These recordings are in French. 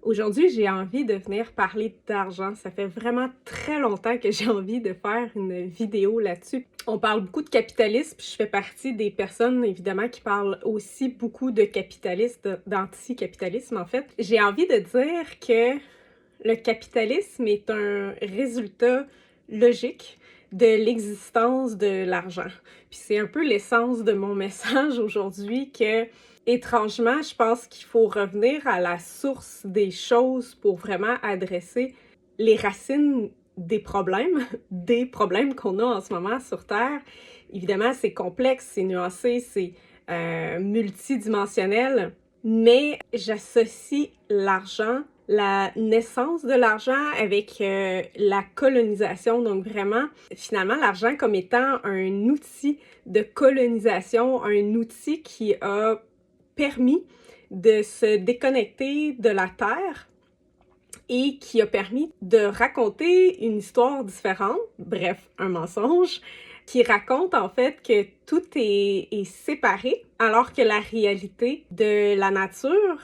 Aujourd'hui, j'ai envie de venir parler d'argent. Ça fait vraiment très longtemps que j'ai envie de faire une vidéo là-dessus. On parle beaucoup de capitalisme, puis je fais partie des personnes, évidemment, qui parlent aussi beaucoup de capitalisme, d'anticapitalisme, en fait. J'ai envie de dire que le capitalisme est un résultat logique de l'existence de l'argent. Puis c'est un peu l'essence de mon message aujourd'hui que, étrangement, je pense qu'il faut revenir à la source des choses pour vraiment adresser les racines des problèmes qu'on a en ce moment sur Terre. Évidemment, c'est complexe, c'est nuancé, c'est multidimensionnel, mais j'associe l'argent, la naissance de l'argent avec la colonisation. Donc vraiment, finalement, l'argent comme étant un outil de colonisation, un outil qui a permis de se déconnecter de la Terre et qui a permis de raconter une histoire différente, bref, un mensonge, qui raconte en fait que tout est séparé, alors que la réalité de la nature,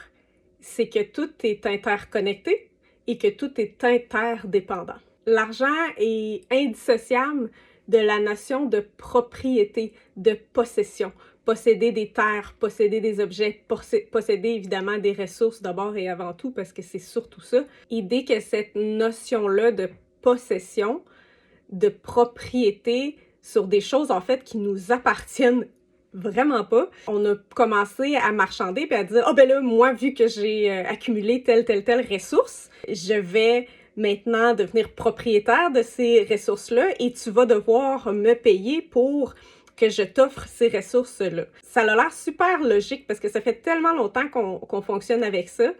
c'est que tout est interconnecté et que tout est interdépendant. L'argent est indissociable de la notion de propriété, de possession. Posséder des terres, posséder des objets, posséder évidemment des ressources d'abord et avant tout, parce que c'est surtout ça. Et dès que cette notion-là de possession, de propriété sur des choses en fait qui nous appartiennent vraiment pas, on a commencé à marchander puis à dire « Ah ben là, moi, vu que j'ai accumulé telle ressource, je vais maintenant devenir propriétaire de ces ressources-là et tu vas devoir me payer pour que je t'offre ces ressources-là. » Ça a l'air super logique parce que ça fait tellement longtemps qu'on fonctionne avec ça.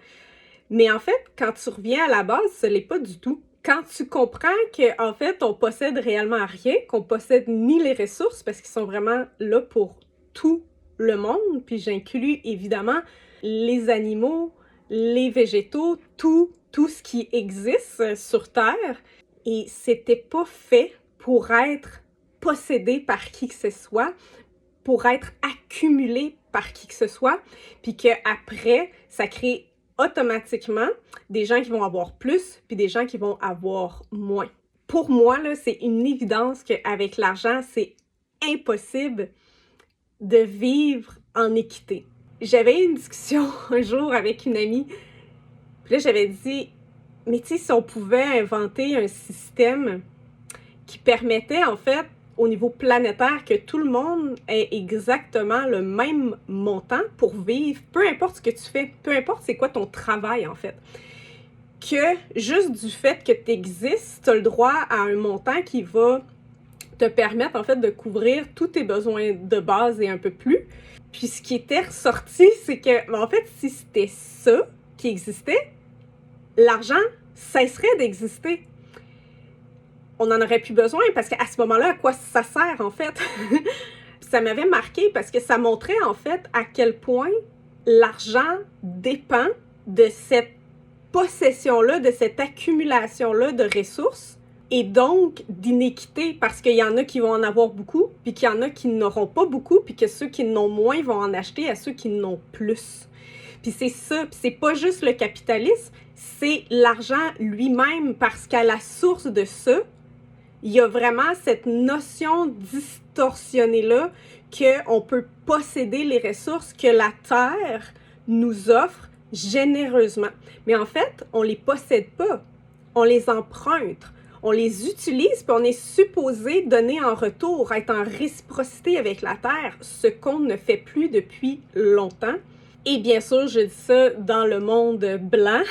Mais en fait, quand tu reviens à la base, ce l'est pas du tout. Quand tu comprends qu'en fait, on possède réellement rien, qu'on possède ni les ressources parce qu'ils sont vraiment là pour tout le monde, puis j'inclus évidemment les animaux, les végétaux, tout ce qui existe sur Terre, et c'était pas fait pour être possédé par qui que ce soit, pour être accumulé par qui que ce soit, puis qu'après, ça crée automatiquement des gens qui vont avoir plus, puis des gens qui vont avoir moins. Pour moi, là, c'est une évidence qu'avec l'argent, c'est impossible de vivre en équité. J'avais une discussion un jour avec une amie, puis là, j'avais dit, mais tu sais, si on pouvait inventer un système qui permettait, en fait, au niveau planétaire, que tout le monde ait exactement le même montant pour vivre, peu importe ce que tu fais, peu importe c'est quoi ton travail, en fait. Que juste du fait que tu existes, tu as le droit à un montant qui va te permettre, en fait, de couvrir tous tes besoins de base et un peu plus. Puis ce qui était ressorti, c'est que, en fait, si c'était ça qui existait, l'argent cesserait d'exister. On n'en aurait plus besoin parce qu'à ce moment-là, à quoi ça sert, en fait? Ça m'avait marqué parce que ça montrait, en fait, à quel point l'argent dépend de cette possession-là, de cette accumulation-là de ressources et donc d'inéquité parce qu'il y en a qui vont en avoir beaucoup puis qu'il y en a qui n'auront pas beaucoup puis que ceux qui en ont moins vont en acheter à ceux qui en ont plus. Puis c'est ça, puis c'est pas juste le capitalisme, c'est l'argent lui-même parce qu'à la source de ça, il y a vraiment cette notion distorsionnée-là qu'on peut posséder les ressources que la Terre nous offre généreusement. Mais en fait, on les possède pas, on les emprunte, on les utilise, puis on est supposé donner en retour, être en réciprocité avec la Terre, ce qu'on ne fait plus depuis longtemps. Et bien sûr, je dis ça dans le monde blanc,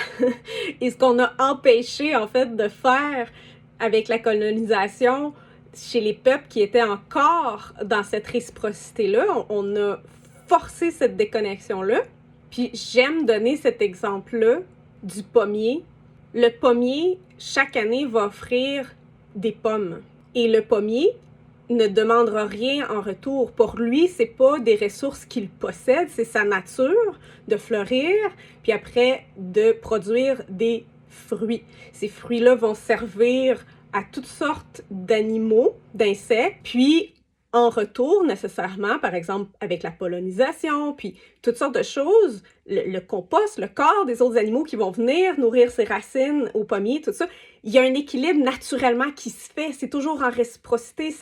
et ce qu'on a empêché en fait de faire avec la colonisation chez les peuples qui étaient encore dans cette réciprocité-là, on a forcé cette déconnexion-là. Puis j'aime donner cet exemple-là du pommier. Le pommier, chaque année, va offrir des pommes. Et le pommier ne demandera rien en retour. Pour lui, c'est pas des ressources qu'il possède, c'est sa nature de fleurir, puis après de produire des fruits. Ces fruits-là vont servir à toutes sortes d'animaux, d'insectes, puis en retour nécessairement, par exemple avec la pollinisation, puis toutes sortes de choses, le compost, le corps des autres animaux qui vont venir nourrir ses racines aux pommiers, tout ça, il y a un équilibre naturellement qui se fait, c'est toujours en réciprocité.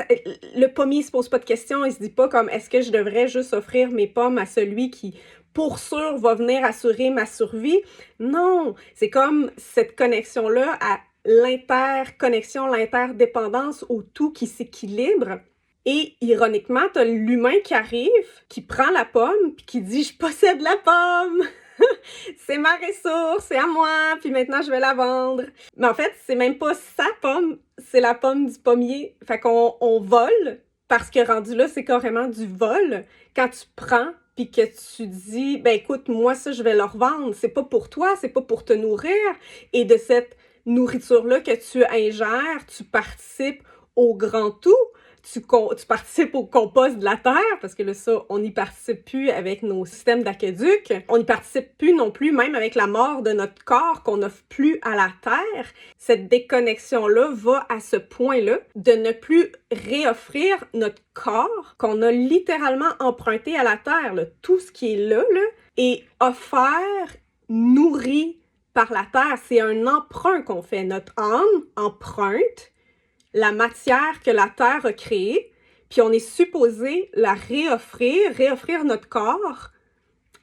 Le pommier se pose pas de questions, il se dit pas comme est-ce que je devrais juste offrir mes pommes à celui qui pour sûr va venir assurer ma survie. Non, c'est comme cette connexion-là à l'interconnexion, l'interdépendance au tout qui s'équilibre. Et ironiquement, t'as l'humain qui arrive, qui prend la pomme, puis qui dit « Je possède la pomme! C'est ma ressource, c'est à moi, puis maintenant je vais la vendre. » Mais en fait, c'est même pas sa pomme, c'est la pomme du pommier. Fait qu'on vole, parce que rendu là, c'est carrément du vol. Quand tu prends, puis que tu dis « Ben écoute, moi ça, je vais le revendre. C'est pas pour toi, c'est pas pour te nourrir. » Et de cette nourriture-là que tu ingères, tu participes au grand tout. Tu participes au compost de la terre, parce que là, ça, on n'y participe plus avec nos systèmes d'aqueduc. On n'y participe plus non plus, même avec la mort de notre corps qu'on n'offre plus à la terre. Cette déconnexion-là va à ce point-là de ne plus réoffrir notre corps qu'on a littéralement emprunté à la terre. Là. Tout ce qui est là est offert, nourri par la terre. C'est un emprunt qu'on fait. Notre âme emprunte la matière que la Terre a créée, puis on est supposé la réoffrir notre corps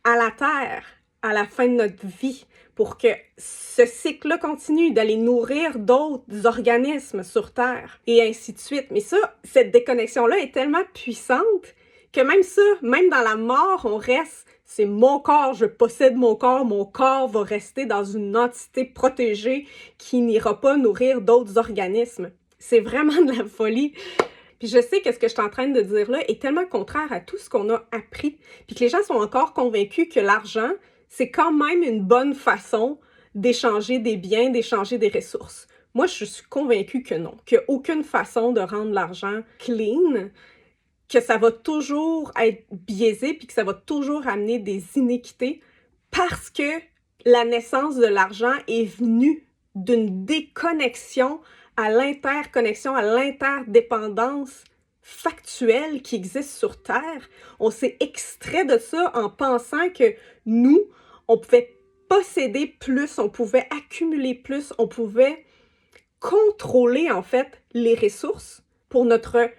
à la Terre, à la fin de notre vie, pour que ce cycle-là continue, d'aller nourrir d'autres organismes sur Terre, et ainsi de suite. Mais ça, cette déconnexion-là est tellement puissante que même ça, même dans la mort, on reste, c'est mon corps, je possède mon corps va rester dans une entité protégée qui n'ira pas nourrir d'autres organismes. C'est vraiment de la folie. Puis je sais que ce que je suis en train de dire là est tellement contraire à tout ce qu'on a appris. Puis que les gens sont encore convaincus que l'argent, c'est quand même une bonne façon d'échanger des biens, d'échanger des ressources. Moi, je suis convaincue que non. Qu'il n'y a aucune façon de rendre l'argent clean, que ça va toujours être biaisé, puis que ça va toujours amener des inéquités parce que la naissance de l'argent est venue d'une déconnexion à l'interconnexion, à l'interdépendance factuelle qui existe sur Terre. On s'est extrait de ça en pensant que nous, on pouvait posséder plus, on pouvait accumuler plus, on pouvait contrôler en fait les ressources pour notre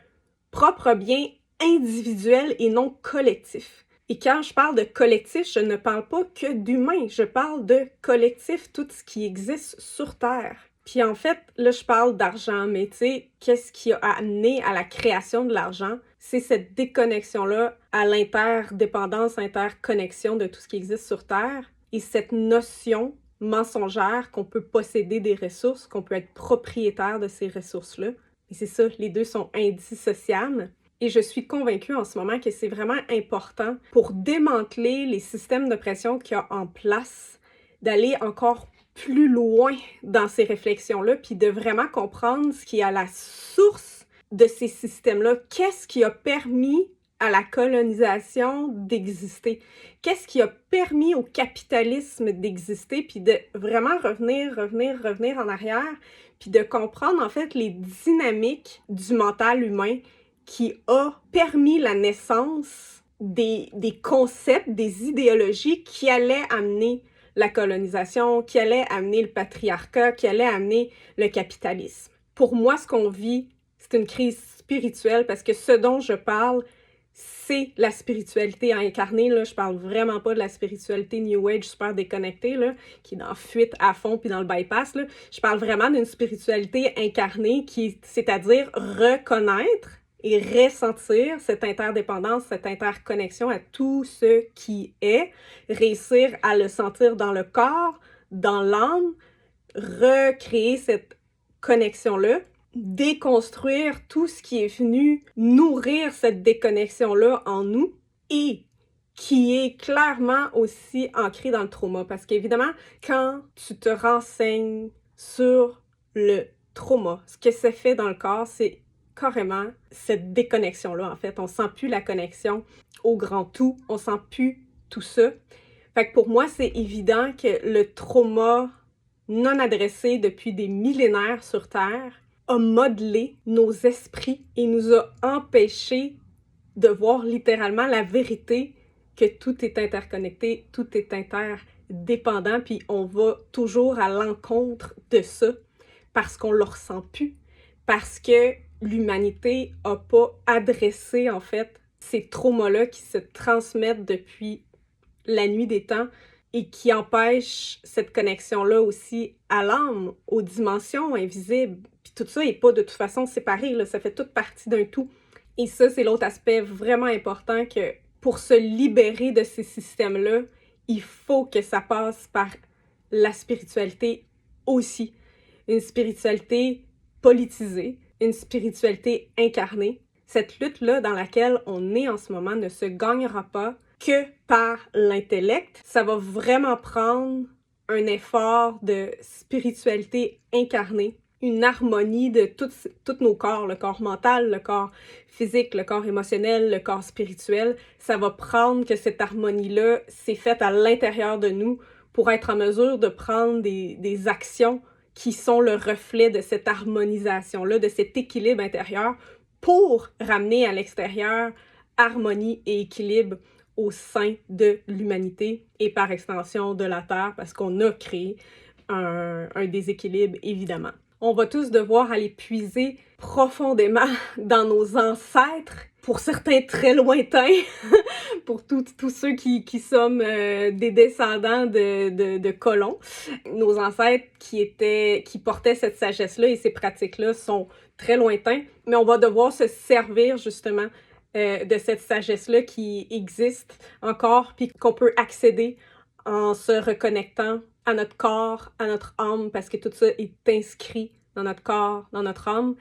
propre bien individuel et non collectif. Et quand je parle de collectif, je ne parle pas que d'humain, je parle de collectif, tout ce qui existe sur Terre. Puis en fait, là, je parle d'argent, mais tu sais, qu'est-ce qui a amené à la création de l'argent? C'est cette déconnexion-là à l'interdépendance, interconnexion de tout ce qui existe sur Terre et cette notion mensongère qu'on peut posséder des ressources, qu'on peut être propriétaire de ces ressources-là. Et c'est ça, les deux sont indissociables. Et je suis convaincue en ce moment que c'est vraiment important pour démanteler les systèmes de pression qu'il y a en place, d'aller encore plus loin dans ces réflexions-là, puis de vraiment comprendre ce qui est à la source de ces systèmes-là. Qu'est-ce qui a permis à la colonisation d'exister? Qu'est-ce qui a permis au capitalisme d'exister? Puis de vraiment revenir en arrière, puis de comprendre en fait les dynamiques du mental humain qui a permis la naissance des concepts, des idéologies qui allaient amener la colonisation, qui allait amener le patriarcat, qui allait amener le capitalisme. Pour moi, ce qu'on vit, c'est une crise spirituelle parce que ce dont je parle, c'est la spiritualité incarnée. Là. Je parle vraiment pas de la spiritualité New Age super déconnectée, là, qui est dans fuite à fond puis dans le bypass. Là. Je parle vraiment d'une spiritualité incarnée, c'est-à-dire reconnaître et ressentir cette interdépendance, cette interconnexion à tout ce qui est, réussir à le sentir dans le corps, dans l'âme, recréer cette connexion-là, déconstruire tout ce qui est venu nourrir cette déconnexion-là en nous et qui est clairement aussi ancré dans le trauma. Parce qu'évidemment, quand tu te renseignes sur le trauma, ce que ça fait dans le corps, c'est carrément cette déconnexion-là, en fait. On sent plus la connexion au grand tout, on sent plus tout ça. Fait que pour moi, c'est évident que le trauma non adressé depuis des millénaires sur Terre a modelé nos esprits et nous a empêchés de voir littéralement la vérité que tout est interconnecté, tout est interdépendant, puis on va toujours à l'encontre de ça parce qu'on le ressent plus, parce que l'humanité a pas adressé, en fait, ces traumas-là qui se transmettent depuis la nuit des temps et qui empêchent cette connexion-là aussi à l'âme, aux dimensions invisibles. Puis tout ça n'est pas de toute façon séparé, là, ça fait toute partie d'un tout. Et ça, c'est l'autre aspect vraiment important, que pour se libérer de ces systèmes-là, il faut que ça passe par la spiritualité aussi. Une spiritualité politisée, une spiritualité incarnée. Cette lutte-là dans laquelle on est en ce moment ne se gagnera pas que par l'intellect. Ça va vraiment prendre un effort de spiritualité incarnée, une harmonie de tous nos corps, le corps mental, le corps physique, le corps émotionnel, le corps spirituel. Ça va prendre que cette harmonie-là s'est faite à l'intérieur de nous pour être en mesure de prendre des actions qui sont le reflet de cette harmonisation-là, de cet équilibre intérieur, pour ramener à l'extérieur harmonie et équilibre au sein de l'humanité et par extension de la Terre, parce qu'on a créé un déséquilibre, évidemment. On va tous devoir aller puiser profondément dans nos ancêtres, pour certains très lointains, pour tous ceux qui sommes des descendants de colons. Nos ancêtres qui portaient cette sagesse-là et ces pratiques-là sont très lointains, mais on va devoir se servir justement de cette sagesse-là qui existe encore, puis qu'on peut accéder en se reconnectant à notre corps, à notre âme, parce que tout ça est inscrit dans notre corps, dans notre âme.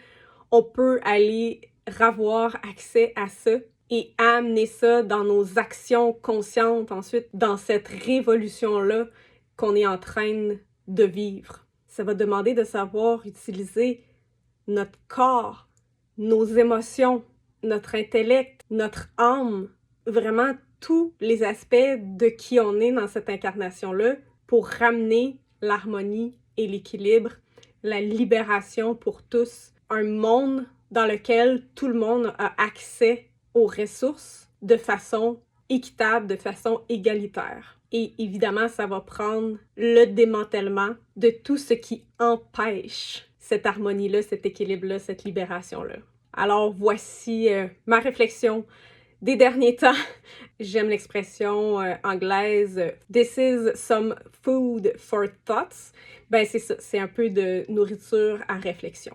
On peut aller avoir accès à ça et amener ça dans nos actions conscientes ensuite, dans cette révolution-là qu'on est en train de vivre. Ça va demander de savoir utiliser notre corps, nos émotions, notre intellect, notre âme, vraiment tous les aspects de qui on est dans cette incarnation-là pour ramener l'harmonie et l'équilibre, la libération pour tous, un monde dans lequel tout le monde a accès aux ressources de façon équitable, de façon égalitaire. Et évidemment, ça va prendre le démantèlement de tout ce qui empêche cette harmonie-là, cet équilibre-là, cette libération-là. Alors, voici ma réflexion des derniers temps. J'aime l'expression anglaise « This is some food for thoughts ». Ben c'est ça, c'est un peu de nourriture à réflexion.